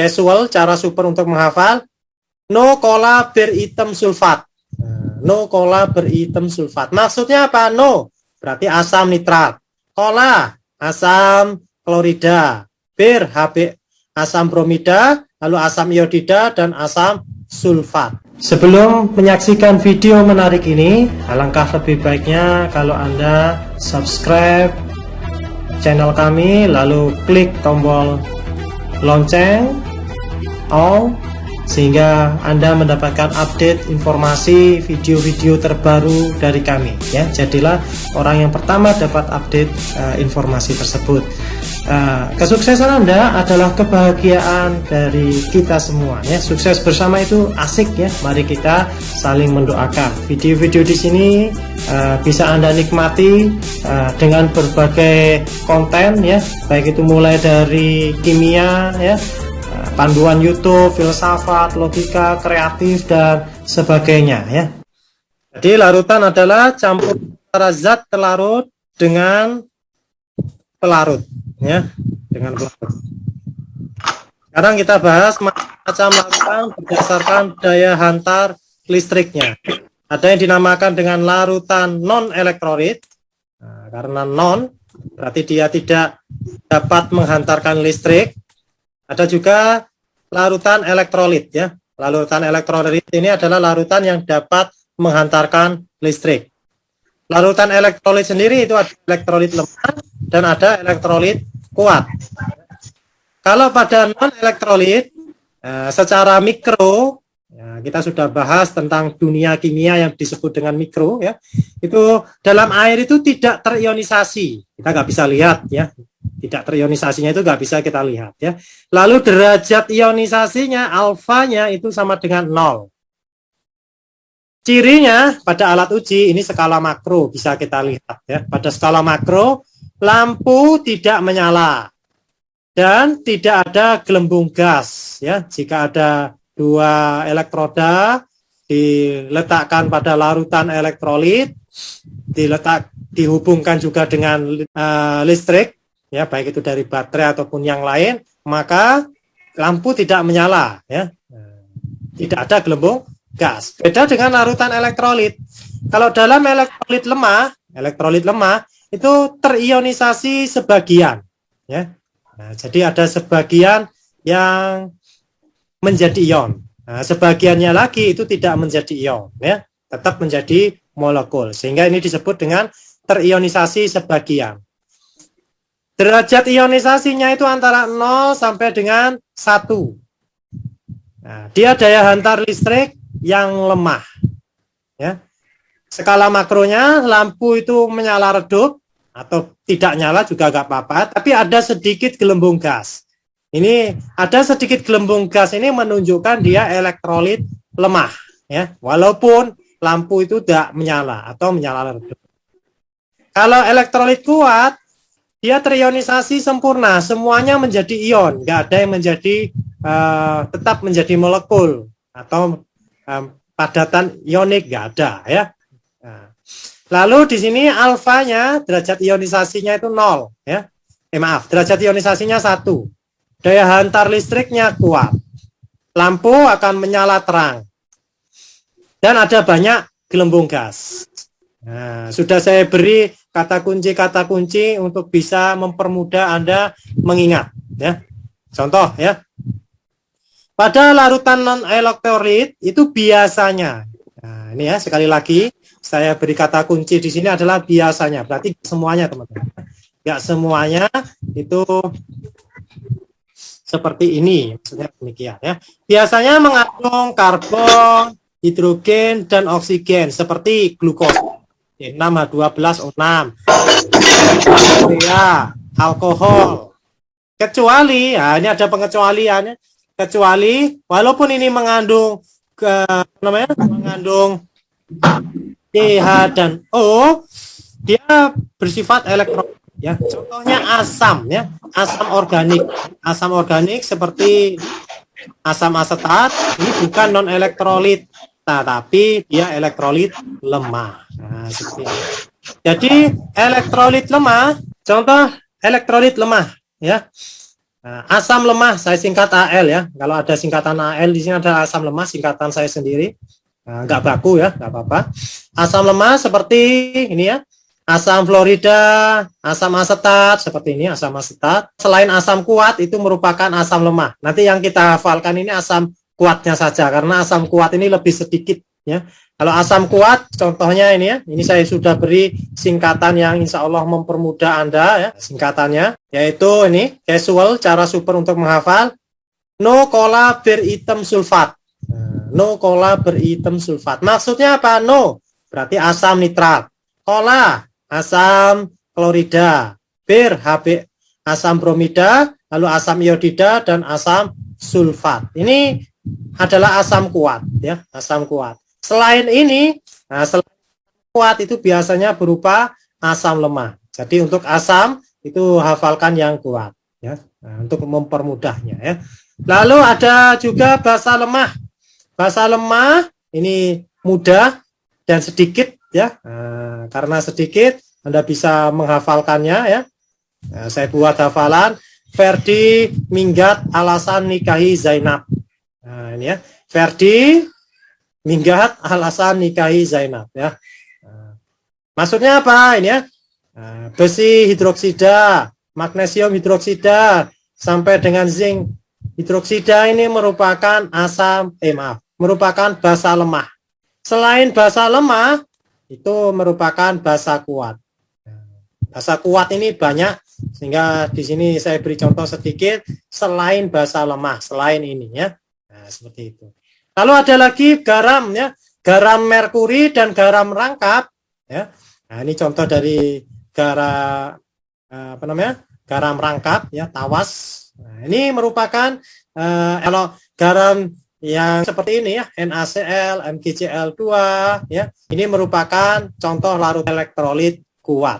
casual, cara super untuk menghafal. No cola beritem sulfat. No cola beritem sulfat. Maksudnya apa? No berarti asam nitrat. Cola asam klorida. Bir HB asam bromida, lalu asam iodida dan asam sulfat. Sebelum menyaksikan video menarik ini, alangkah lebih baiknya kalau Anda subscribe channel kami, lalu klik tombol lonceng all, sehingga Anda mendapatkan update informasi video-video terbaru dari kami ya. Jadilah orang yang pertama dapat update informasi tersebut. Kesuksesan Anda adalah kebahagiaan dari kita semua ya. Sukses bersama itu asik ya. Mari kita saling mendoakan. Video-video di sini bisa Anda nikmati dengan berbagai konten ya, baik itu mulai dari kimia ya, panduan YouTube, filsafat, logika, kreatif dan sebagainya ya. Jadi larutan adalah campur antara zat pelarut dengan pelarut ya, dengan pelarut. Sekarang kita bahas macam larutan berdasarkan daya hantar listriknya. Ada yang dinamakan dengan larutan non elektrolit. Karena non berarti dia tidak dapat menghantarkan listrik. Ada juga larutan elektrolit ya. Larutan elektrolit ini adalah larutan yang dapat menghantarkan listrik. Larutan elektrolit sendiri itu ada elektrolit lemah dan ada elektrolit kuat. Kalau pada non elektrolit secara mikro ya, kita sudah bahas tentang dunia kimia yang disebut dengan mikro ya. Itu dalam air itu tidak terionisasi. Kita nggak bisa lihat ya. Tidak terionisasinya itu nggak bisa kita lihat ya. Lalu derajat ionisasinya alfanya itu sama dengan 0. Cirinya pada alat uji ini skala makro bisa kita lihat ya. Pada skala makro lampu tidak menyala dan tidak ada gelembung gas ya. Jika ada dua elektroda diletakkan pada larutan elektrolit, dihubungkan juga dengan listrik ya, baik itu dari baterai ataupun yang lain, maka lampu tidak menyala ya. Tidak ada gelembung gas. Beda dengan larutan elektrolit. Kalau dalam elektrolit lemah itu terionisasi sebagian ya. Nah, jadi ada sebagian yang menjadi ion. Nah, sebagiannya lagi itu tidak menjadi ion ya, tetap menjadi molekul. Sehingga ini disebut dengan terionisasi sebagian. Derajat ionisasinya itu antara 0 sampai dengan 1. Nah, dia daya hantar listrik yang lemah. Ya. Skala makronya lampu itu menyala redup atau tidak nyala juga nggak apa-apa, tapi ada sedikit gelembung gas. Ini ada sedikit gelembung gas ini menunjukkan dia elektrolit lemah. Ya. Walaupun lampu itu tidak menyala atau menyala redup. Kalau elektrolit kuat, dia terionisasi sempurna, semuanya menjadi ion, nggak ada yang menjadi tetap menjadi molekul atau padatan ionik, nggak ada ya. Nah, lalu di sini alfanya derajat ionisasinya itu 0 ya. Derajat ionisasinya 1. Daya hantar listriknya kuat. Lampu akan menyala terang. Dan ada banyak gelembung gas. Nah, sudah saya beri kata kunci untuk bisa mempermudah Anda mengingat ya. Contoh ya. Pada larutan non elektrolit itu biasanya. Nah, ini ya sekali lagi saya beri kata kunci di sini adalah biasanya. Berarti semuanya teman-teman. Enggak semuanya itu seperti ini, maksudnya demikian ya. Biasanya mengandung karbon, hidrogen dan oksigen seperti glukosa. 6H12O6 ya, alkohol. Kecuali, ya ini ada pengecualiannya. Kecuali walaupun ini mengandung mengandung CH dan O, dia bersifat elektrolit ya. Contohnya asam ya, asam organik. Asam organik seperti asam asetat ini bukan non elektrolit, tapi dia elektrolit lemah. Nah, seperti ini. Jadi elektrolit lemah, contoh elektrolit lemah ya. Nah, asam lemah saya singkat AL ya. Kalau ada singkatan AL di sini ada asam lemah, singkatan saya sendiri. Nah, nggak baku ya, nggak apa-apa. Asam lemah seperti ini ya. Asam fluorida, asam asetat seperti ini, asam asetat. Selain asam kuat itu merupakan asam lemah. Nanti yang kita hafalkan ini asam kuatnya saja karena asam kuat ini lebih sedikit ya. Kalau asam kuat contohnya ini ya. Ini saya sudah beri singkatan yang insya Allah mempermudah Anda ya. Singkatannya yaitu ini casual, cara super untuk menghafal. No cola beritem sulfat. No cola beritem sulfat. Maksudnya apa? No berarti asam nitrat. Cola asam klorida. Bir Hb asam bromida, lalu asam iodida dan asam sulfat. Ini adalah asam kuat ya, asam kuat. Selain ini, selain kuat itu biasanya berupa asam lemah. Jadi untuk asam itu hafalkan yang kuat ya. Nah, untuk mempermudahnya ya. Lalu ada juga basa lemah. Basa lemah ini mudah dan sedikit ya. Nah, karena sedikit Anda bisa menghafalkannya ya. Nah, saya buat hafalan. Ferdi minggat alasan nikahi Zainab. Nah, ini ya. Ferdi minggat alasan nikahi Zainab ya. Nah, maksudnya apa ini ya? Nah, besi hidroksida, magnesium hidroksida sampai dengan zinc hidroksida ini merupakan merupakan basa lemah. Selain basa lemah itu merupakan basa kuat. Basa kuat ini banyak sehingga di sini saya beri contoh sedikit selain basa lemah, selain ini ya. Nah, seperti itu. Lalu ada lagi garam ya, garam merkuri dan garam rangkap ya. Nah, ini contoh dari garam rangkap ya, tawas. Nah, ini merupakan kalau garam yang seperti ini ya, NaCl, MgCl2 ya. Ini merupakan contoh larut elektrolit kuat.